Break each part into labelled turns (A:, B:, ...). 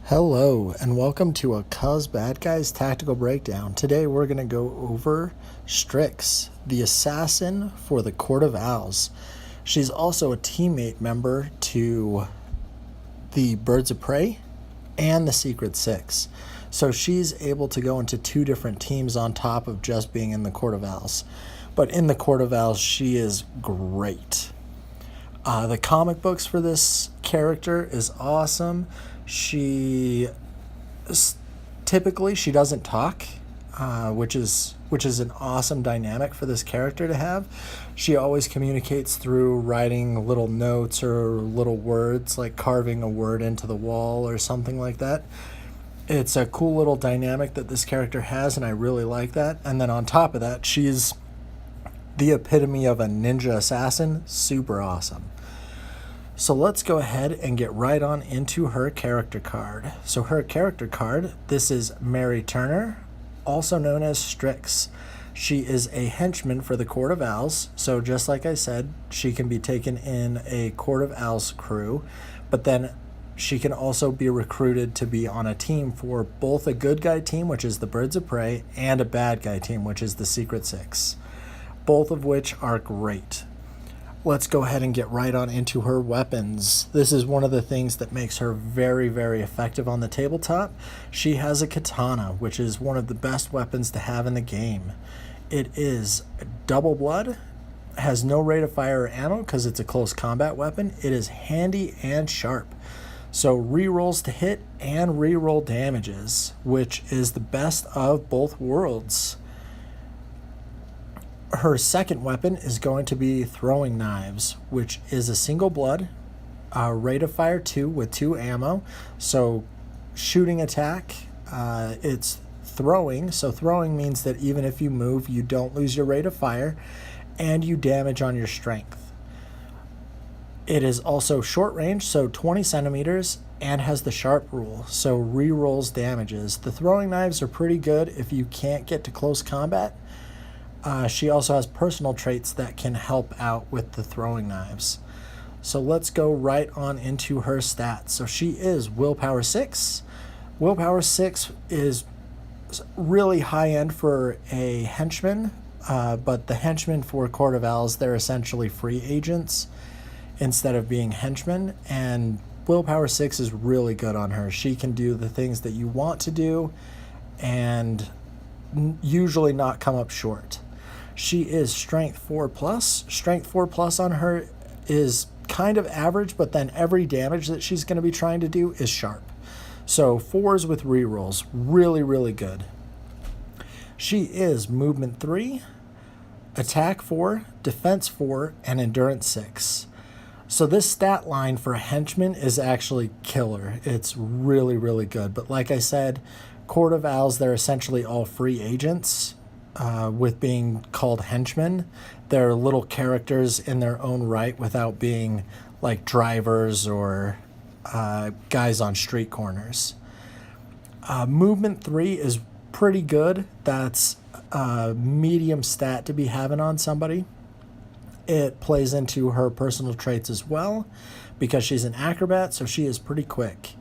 A: Hello, and welcome to a Cuz Bad Guys Tactical Breakdown. Today we're going to go over Strix, the assassin for the Court of Owls. She's also a teammate member to the Birds of Prey and the Secret Six. So she's able to go into two different teams on top of just being in the Court of Owls. But in the Court of Owls, she is great. The comic books for this character is awesome. She doesn't talk, which is an awesome dynamic for this character to have. She always communicates through writing little notes or little words, like carving a word into the wall or something like that. It's a cool little dynamic that this character has, and I really like that. And then on top of that, she's the epitome of a ninja assassin. Super awesome. So let's go ahead and get right on into her character card. So her character card, this is Mary Turner, also known as Strix. She is a henchman for the Court of Owls. So just like I said, she can be taken in a Court of Owls crew, but then she can also be recruited to be on a team for both a good guy team, which is the Birds of Prey, and a bad guy team, which is the Secret Six, both of which are great. Let's go ahead and get right on into her weapons. This is one of the things that makes her very, very effective on the tabletop. She has a katana, which is one of the best weapons to have in the game. It is double blood, has no rate of fire or ammo because it's a close combat weapon. It is handy and sharp. So rerolls to hit and reroll damages, which is the best of both worlds. Her second weapon is going to be throwing knives, which is a single blood, rate of fire 2 with 2 ammo. So shooting attack, it's throwing. So throwing means that even if you move, you don't lose your rate of fire and you damage on your strength. It is also short range, so 20 centimeters, and has the sharp rule, so rerolls damages. The throwing knives are pretty good if you can't get to close combat. She also has personal traits that can help out with the throwing knives. So let's go right on into her stats. So she is Willpower 6. Willpower 6 is really high end for a henchman, but the henchmen for Court of Owls, they're essentially free agents instead of being henchmen, and Willpower 6 is really good on her. She can do the things that you want to do and usually not come up short. She is Strength 4 plus. Strength 4 plus on her is kind of average, but then every damage that she's going to be trying to do is sharp. So 4s with rerolls, really, really good. She is Movement 3, Attack 4, Defense 4, and Endurance 6. So this stat line for a henchman is actually killer. It's really, really good. But like I said, Court of Owls, they're essentially all free agents. With being called henchmen, they're little characters in their own right without being like drivers or guys on street corners. Movement 3 is pretty good. That's a medium stat to be having on somebody. It plays into her personal traits as well because she's an acrobat, so she is pretty quick.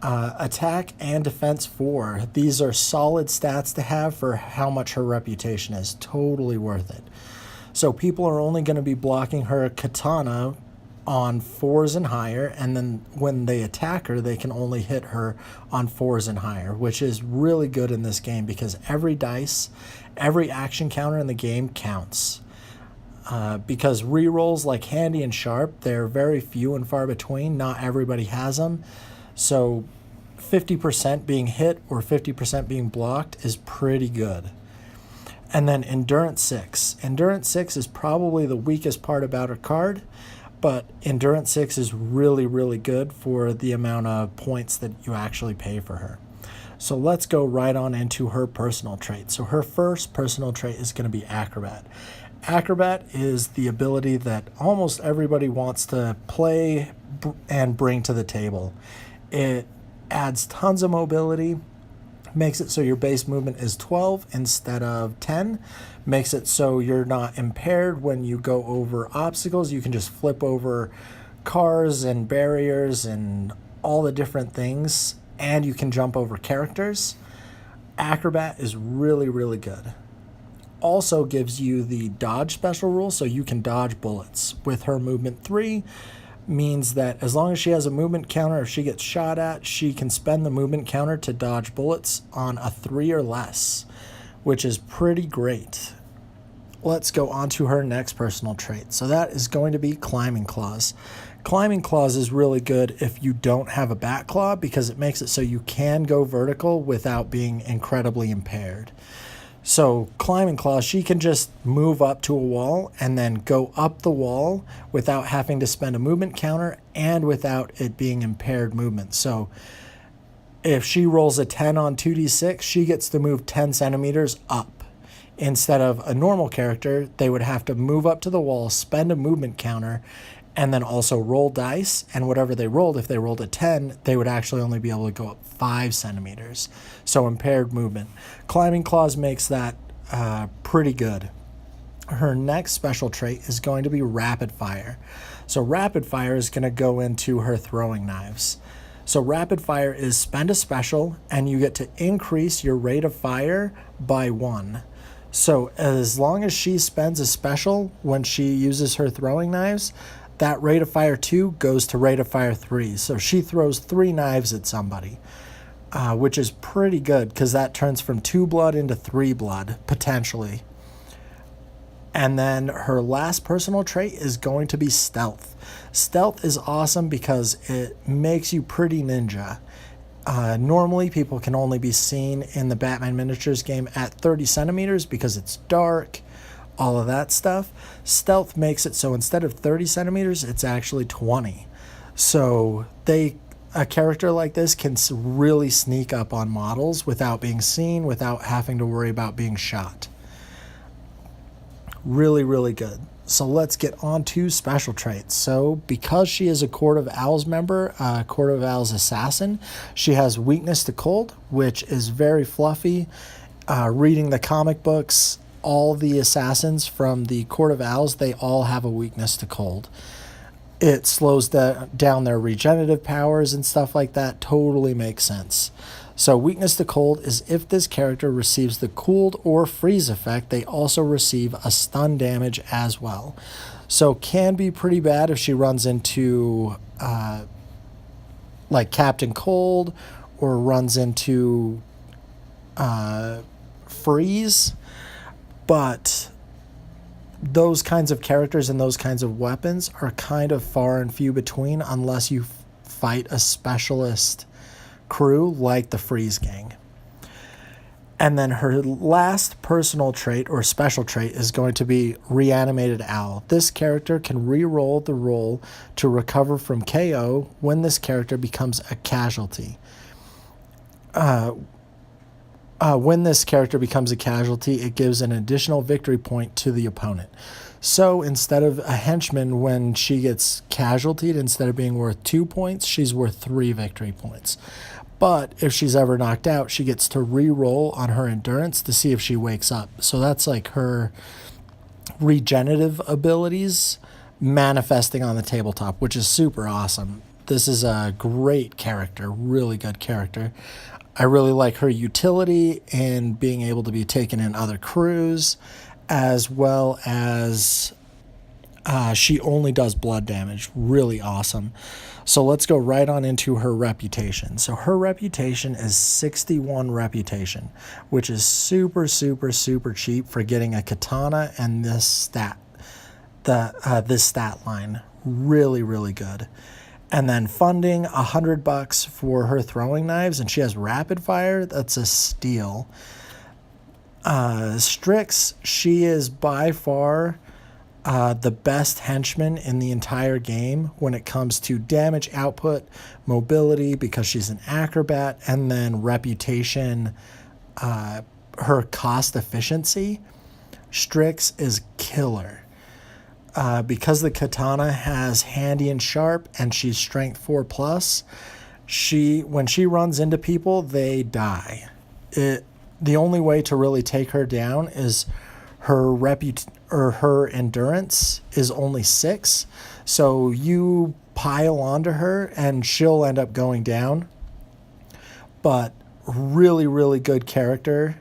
A: Attack and Defense 4. These are solid stats to have for how much her reputation is. Totally worth it. So people are only going to be blocking her katana on 4s and higher, and then when they attack her, they can only hit her on 4s and higher, which is really good in this game because every dice, every action counter in the game counts. Because rerolls like handy and sharp, they're very few and far between. Not everybody has them. So 50% being hit or 50% being blocked is pretty good. And then Endurance 6. Endurance 6 is probably the weakest part about her card, but Endurance 6 is really, really good for the amount of points that you actually pay for her. So let's go right on into her personal trait. So her first personal trait is going to be Acrobat. Acrobat is the ability that almost everybody wants to play and bring to the table. It adds tons of mobility, makes it so your base movement is 12 instead of 10, makes it so you're not impaired when you go over obstacles. You can just flip over cars and barriers and all the different things and you can jump over characters. Acrobat is really, really good. Also gives you the dodge special rule, so you can dodge bullets. With her movement 3, means that as long as she has a movement counter, if she gets shot at, she can spend the movement counter to dodge bullets on a 3 or less, which is pretty great. Let's go on to her next personal trait. So that is going to be Climbing Claws. Climbing Claws is really good if you don't have a back claw, because it makes it so you can go vertical without being incredibly impaired. So Climbing Claws, she can just move up to a wall and then go up the wall without having to spend a movement counter and without it being impaired movement. So if she rolls a 10 on 2d6, she gets to move 10 centimeters up. Instead of a normal character, they would have to move up to the wall, spend a movement counter, and then also roll dice. And whatever they rolled, if they rolled a 10, they would actually only be able to go up 5 centimeters. So impaired movement. Climbing Claws makes that pretty good. Her next special trait is going to be Rapid Fire. So Rapid Fire is going to go into her throwing knives. So Rapid Fire is spend a special, and you get to increase your rate of fire by 1. So as long as she spends a special when she uses her throwing knives, that rate of fire 2 goes to rate of fire 3. So she throws 3 knives at somebody, which is pretty good because that turns from 2 blood into 3 blood, potentially. And then her last personal trait is going to be Stealth. Stealth is awesome because it makes you pretty ninja. Normally, people can only be seen in the Batman miniatures game at 30 centimeters because it's dark, all of that stuff. Stealth makes it so instead of 30 centimeters, it's actually 20. So a character like this can really sneak up on models without being seen, without having to worry about being shot. Really, really good. So let's get on to special traits. So because she is a Court of Owls member, Court of Owls assassin, she has weakness to cold, which is very fluffy. Reading the comic books, all the assassins from the Court of Owls, they all have a weakness to cold. It slows down their regenerative powers and stuff like that. Totally makes sense. So weakness to cold is if this character receives the cooled or freeze effect, they also receive a stun damage as well. So can be pretty bad if she runs into like Captain Cold or runs into freeze. But those kinds of characters and those kinds of weapons are kind of far and few between unless you fight a specialist crew like the Freeze Gang. And then her last personal trait or special trait is going to be Reanimated Owl. This character can re-roll the roll to recover from KO when this character becomes a casualty. When this character becomes a casualty, it gives an additional victory point to the opponent. So instead of a henchman, when she gets casualtied, instead of being worth 2 points, she's worth 3 victory points. But if she's ever knocked out, she gets to re-roll on her endurance to see if she wakes up. So that's like her regenerative abilities manifesting on the tabletop, which is super awesome. This is a great character, really good character. I really like her utility in being able to be taken in other crews, as well as she only does blood damage. Really awesome. So let's go right on into her reputation. So her reputation is 61 reputation, which is super, super, super cheap for getting a katana and this stat line. Really, really good. And then funding, $100 for her throwing knives, and she has rapid fire. That's a steal. Strix, she is by far the best henchman in the entire game when it comes to damage output, mobility, because she's an acrobat, and then reputation, her cost efficiency. Strix is killer. Because the katana has handy and sharp and she's strength 4+, when she runs into people, they die. The only way to really take her down is her endurance is only 6. So you pile onto her and she'll end up going down. but really, really good character.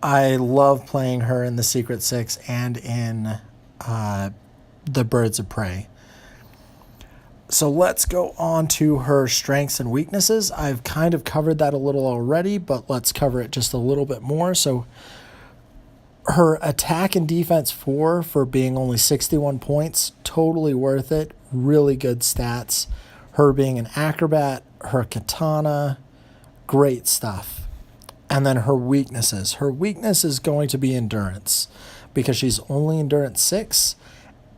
A: I love playing her in the Secret Six and in the Birds of Prey. So let's go on to her strengths and weaknesses. I've kind of covered that a little already, but let's cover it just a little bit more. So her attack and defense 4 for being only 61 points, totally worth it. Really good stats. Her being an acrobat, her katana, great stuff. And then her weaknesses. Her weakness is going to be endurance because she's only endurance 6,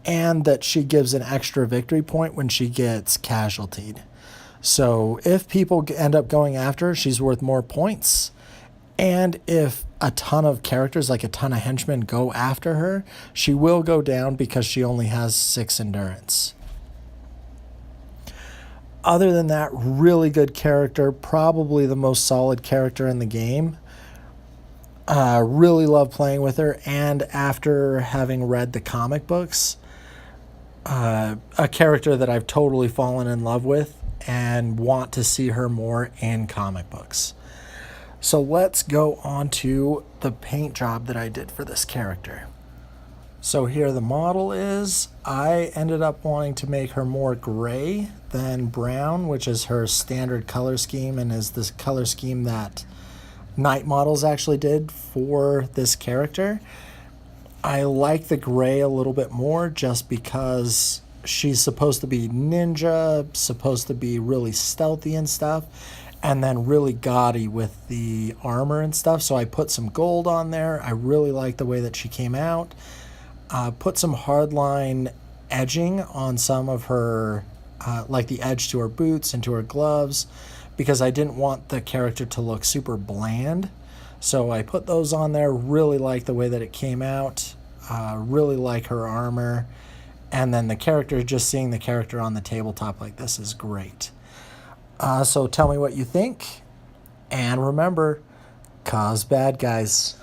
A: and that she gives an extra victory point when she gets casualtied. So if people end up going after her, she's worth more points. And if a ton of characters, like a ton of henchmen, go after her, she will go down because she only has 6 endurance. Other than that, really good character, probably the most solid character in the game. Really love playing with her, and after having read the comic books, a character that I've totally fallen in love with and want to see her more in comic books. So let's go on to the paint job that I did for this character. So here the model is. I ended up wanting to make her more gray than brown, which is her standard color scheme and is this color scheme that Night Models actually did for this character. I like the gray a little bit more just because she's supposed to be ninja, supposed to be really stealthy and stuff, and then really gaudy with the armor and stuff. So I put some gold on there. I really like the way that she came out. Put some hardline edging on some of her, like the edge to her boots and to her gloves, because I didn't want the character to look super bland. So I put those on there. Really like the way that it came out. Really like her armor. And then the character, just seeing the character on the tabletop like this is great. So tell me what you think. And remember, cause bad guys.